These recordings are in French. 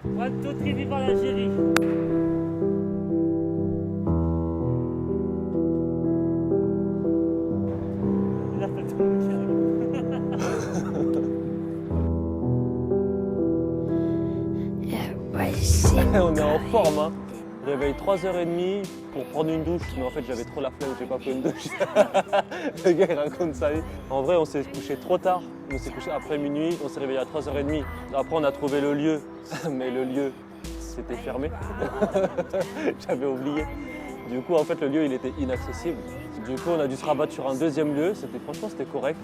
One, two, three, vive l'Algérie. Il a fait tout le On est en forme, hein. Réveil 3h30 pour prendre une douche, mais en fait j'avais trop la flemme, j'ai pas pris une douche. Le gars il raconte sa vie. En vrai on s'est couché trop tard, on s'est couché après minuit, on s'est réveillé à 3h30. Après on a trouvé le lieu, mais le lieu c'était fermé. J'avais oublié. Du coup en fait le lieu il était inaccessible. Du coup on a dû se rabattre sur un deuxième lieu, franchement c'était correct.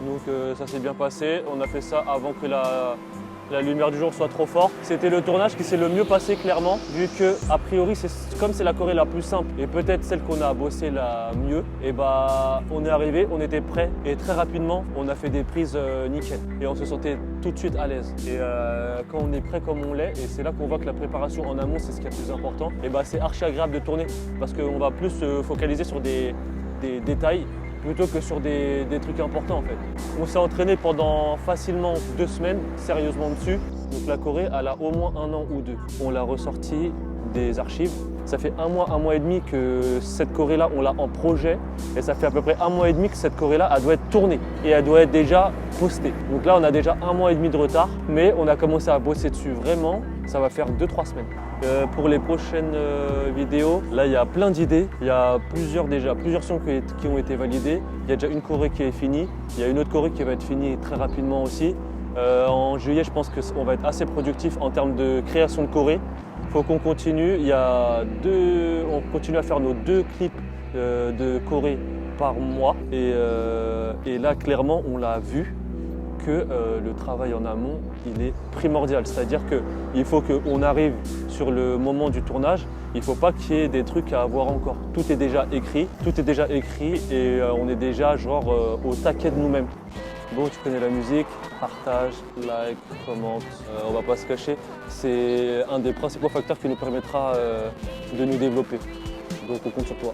Donc ça s'est bien passé, on a fait ça avant que la lumière du jour soit trop forte. C'était le tournage qui s'est le mieux passé clairement, vu que a priori comme c'est la Corée la plus simple et peut-être celle qu'on a bossé la mieux, et bah on est arrivé, on était prêt et très rapidement on a fait des prises nickel et on se sentait tout de suite à l'aise. Et quand on est prêt comme on l'est, et c'est là qu'on voit que la préparation en amont c'est ce qui est le plus important, et bah c'est archi agréable de tourner parce qu'on va plus se focaliser sur des détails plutôt que sur des trucs importants en fait. On s'est entraîné pendant facilement 2 semaines, sérieusement dessus. Donc la Corée, elle a au moins 1 an ou 2. On l'a ressorti des archives. Ça fait 1 mois et demi que cette Corée-là, on l'a en projet. Et ça fait à peu près 1 mois et demi que cette Corée-là, elle doit être tournée. Et elle doit être déjà postée. Donc là, on a déjà 1 mois et demi de retard. Mais on a commencé à bosser dessus vraiment. Ça va faire 2-3 semaines. Pour les prochaines vidéos, là il y a plein d'idées. Il y a plusieurs sons qui ont été validés. Il y a déjà une choré qui est finie. Il y a une autre choré qui va être finie très rapidement aussi. En juillet, je pense qu'on va être assez productif en termes de création de choré. Il faut qu'on continue. On continue à faire nos 2 clips de choré par mois. Et là, clairement, on l'a vu que le travail en amont, il est primordial. C'est-à-dire qu'il faut qu'on arrive sur le moment du tournage, il ne faut pas qu'il y ait des trucs à avoir encore. Tout est déjà écrit et on est déjà au taquet de nous-mêmes. Bon, tu connais la musique, partage, like, commente, on va pas se cacher. C'est un des principaux facteurs qui nous permettra de nous développer. Donc on compte sur toi.